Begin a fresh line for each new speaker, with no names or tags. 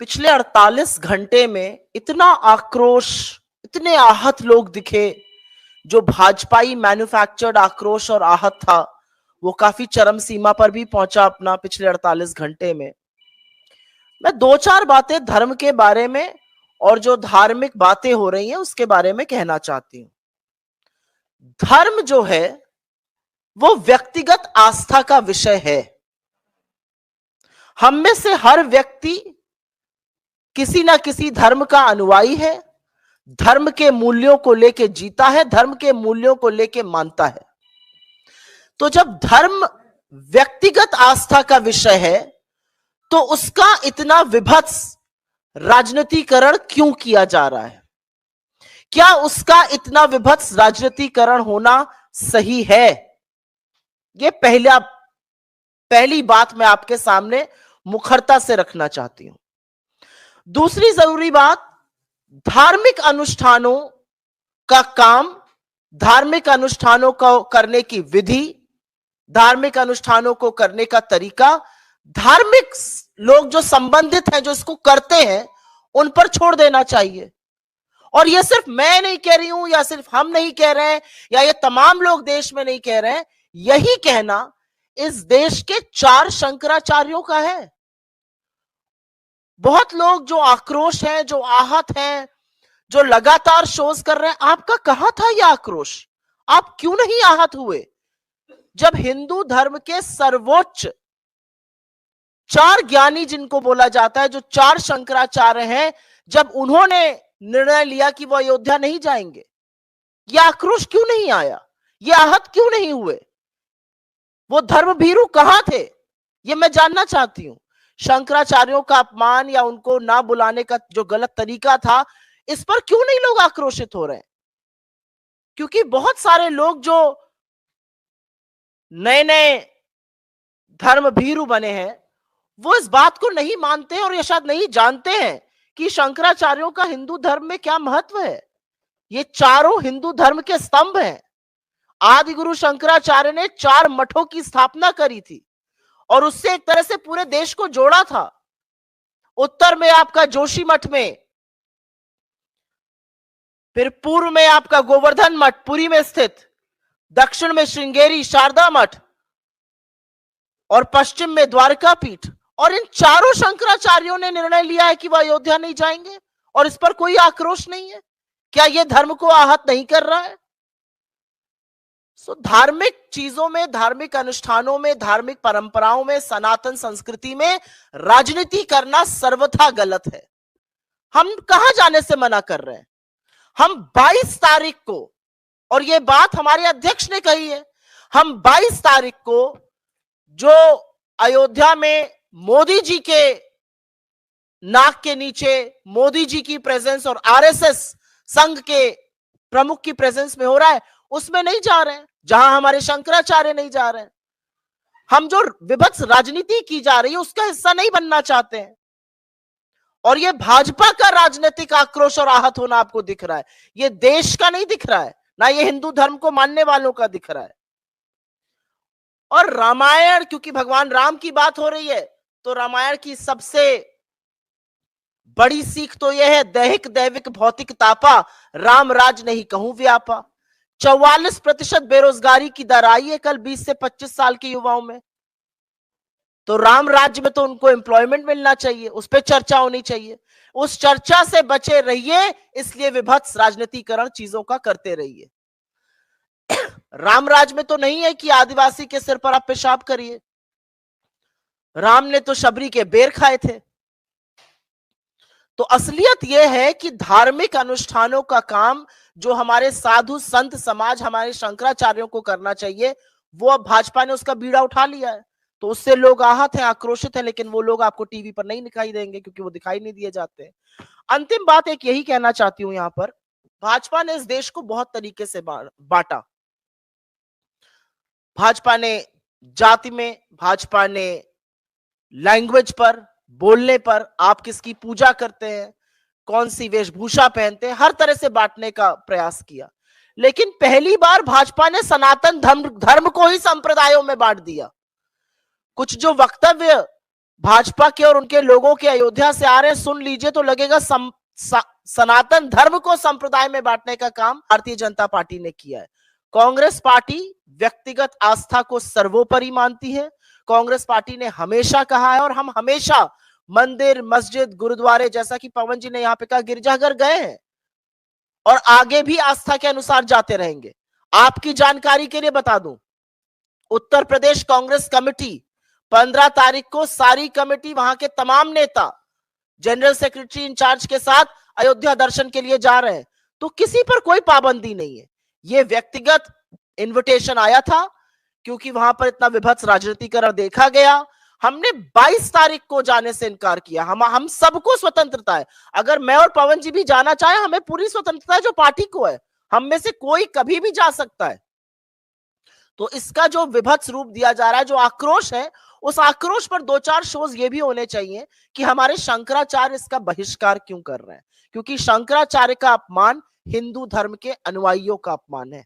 पिछले 48 घंटे में इतना आक्रोश, इतने आहत लोग दिखे। जो भाजपाई मैन्युफैक्चर्ड आक्रोश और आहत था वो काफी चरम सीमा पर भी पहुंचा अपना पिछले 48 घंटे में। मैं दो चार बातें धर्म के बारे में और जो धार्मिक बातें हो रही हैं उसके बारे में कहना चाहती हूं। धर्म जो है वो व्यक्तिगत आस्था का विषय है। हम में से हर व्यक्ति किसी ना किसी धर्म का अनुयायी है, धर्म के मूल्यों को लेके जीता है, धर्म के मूल्यों को लेके मानता है। तो जब धर्म व्यक्तिगत आस्था का विषय है तो उसका इतना विभत्स राजनीतिकरण क्यों किया जा रहा है? क्या उसका इतना विभत्स राजनीतिकरण होना सही है? ये पहली बात मैं आपके सामने मुखरता से रखना चाहती हूं। दूसरी जरूरी बात, धार्मिक अनुष्ठानों का काम, धार्मिक अनुष्ठानों को करने की विधि, धार्मिक अनुष्ठानों को करने का तरीका, धार्मिक लोग जो संबंधित हैं, जो इसको करते हैं, उन पर छोड़ देना चाहिए। और यह सिर्फ मैं नहीं कह रही हूं, या सिर्फ हम नहीं कह रहे हैं, या ये तमाम लोग देश में नहीं कह रहे हैं। यही कहना इस देश के 4 शंकराचार्यों का है। बहुत लोग जो आक्रोश हैं, जो आहत हैं, जो लगातार शोज कर रहे हैं, आपका कहां था यह आक्रोश? आप क्यों नहीं आहत हुए जब हिंदू धर्म के सर्वोच्च 4 ज्ञानी जिनको बोला जाता है, जो 4 शंकराचार्य हैं, जब उन्होंने निर्णय लिया कि वो अयोध्या नहीं जाएंगे? यह आक्रोश क्यों नहीं आया? ये आहत क्यों नहीं हुए? वो धर्म भीरू कहां थे? ये मैं जानना चाहती हूं। शंकराचार्यों का अपमान या उनको ना बुलाने का जो गलत तरीका था, इस पर क्यों नहीं लोग आक्रोशित हो रहे हैं? क्योंकि बहुत सारे लोग जो नए नए धर्म भीरू बने हैं वो इस बात को नहीं मानते हैं और ये शायद नहीं जानते हैं कि शंकराचार्यों का हिंदू धर्म में क्या महत्व है। ये चारों हिंदू धर्म के स्तंभ हैं। आदि गुरु शंकराचार्य ने 4 मठों की स्थापना करी थी और उससे एक तरह से पूरे देश को जोड़ा था। उत्तर में आपका जोशी मठ में, फिर पूर्व में आपका गोवर्धन मठ पुरी में स्थित, दक्षिण में श्रृंगेरी शारदा मठ और पश्चिम में द्वारका पीठ। और इन चारों शंकराचार्यों ने निर्णय लिया है कि वह अयोध्या नहीं जाएंगे और इस पर कोई आक्रोश नहीं है। क्या यह धर्म को आहत नहीं कर रहा है? धार्मिक चीजों में, धार्मिक अनुष्ठानों में, धार्मिक परंपराओं में, सनातन संस्कृति में राजनीति करना सर्वथा गलत है। हम कहां जाने से मना कर रहे हैं? हम 22 तारीख को, और यह बात हमारे अध्यक्ष ने कही है, हम 22 तारीख को जो अयोध्या में मोदी जी के नाक के नीचे मोदी जी की प्रेजेंस और आरएसएस संघ के प्रमुख की प्रेजेंस में हो रहा है, उसमें नहीं जा रहे हैं। जहां हमारे शंकराचार्य नहीं जा रहे हैं, हम जो विभत्स राजनीति की जा रही है उसका हिस्सा नहीं बनना चाहते हैं। और यह भाजपा का राजनीतिक आक्रोश और आहत होना आपको दिख रहा है, यह देश का नहीं दिख रहा है, ना ये हिंदू धर्म को मानने वालों का दिख रहा है। और रामायण, क्योंकि भगवान राम की बात हो रही है, तो रामायण की सबसे बड़ी सीख तो यह है, दैहिक दैविक भौतिक तापा, राम राज नहीं कहूं व्यापा। 44% बेरोजगारी की दर आई है कल 20 से 25 साल के युवाओं में। तो राम राज्य में तो उनको एम्प्लॉयमेंट मिलना चाहिए, उस पर चर्चा होनी चाहिए। उस चर्चा से बचे रहिए, इसलिए विभत्स राजनीतिकरण चीजों का करते रहिए। राम राज में तो नहीं है कि आदिवासी के सिर पर आप पेशाब करिए। राम ने तो शबरी के बेर खाए थे। तो असलियत यह है कि धार्मिक अनुष्ठानों का काम जो हमारे साधु संत समाज, हमारे शंकराचार्यों को करना चाहिए, वो अब भाजपा ने उसका बीड़ा उठा लिया है। तो उससे लोग आहत हैं, आक्रोशित हैं, लेकिन वो लोग आपको टीवी पर नहीं दिखाई देंगे क्योंकि वो दिखाई नहीं दिए जाते। अंतिम बात एक यही कहना चाहती हूं, यहां पर भाजपा ने इस देश को बहुत तरीके से बांटा। भाजपा ने जाति में, भाजपा ने लैंग्वेज पर, बोलने पर, आप किसकी पूजा करते हैं, कौन सी वेशभूषा पहनते हैं, हर तरह से बांटने का प्रयास किया। लेकिन पहली बार भाजपा ने सनातन धर्म को ही संप्रदायों में बांट दिया। कुछ जो वक्तव्य भाजपा के और उनके लोगों के अयोध्या से आ रहे हैं, सुन लीजिए तो लगेगा सनातन धर्म को संप्रदाय में बांटने का काम भारतीय जनता पार्टी ने किया है। कांग्रेस पार्टी व्यक्तिगत आस्था को सर्वोपरि मानती है। कांग्रेस पार्टी ने हमेशा कहा है और हम हमेशा मंदिर, मस्जिद, गुरुद्वारे, जैसा कि पवन जी ने यहां पे कहा, गिरजाघर गए हैं और आगे भी आस्था के अनुसार जाते रहेंगे। आपकी जानकारी के लिए बता दूं, उत्तर प्रदेश कांग्रेस कमेटी 15 तारीख को सारी कमेटी, वहां के तमाम नेता जनरल सेक्रेटरी इंचार्ज के साथ अयोध्या दर्शन के लिए जा रहे हैं। तो किसी पर कोई पाबंदी नहीं है। यह व्यक्तिगत इनविटेशन आया था क्योंकि वहां पर इतना विभत्स राजनीतिकरण देखा गया। हमने 22 तारीख को जाने से इनकार किया। हम सबको स्वतंत्रता है, अगर मैं और पवन जी भी जाना चाहे, हमें पूरी स्वतंत्रता है जो पार्टी को है। हम में से कोई कभी भी जा सकता है। तो इसका जो विभत्स रूप दिया जा रहा है, जो आक्रोश है, उस आक्रोश पर 2-4 शोज ये भी होने चाहिए कि हमारे शंकराचार्य इसका बहिष्कार क्यों कर रहे हैं, क्योंकि शंकराचार्य का अपमान हिंदू धर्म के अनुयायियों का अपमान है।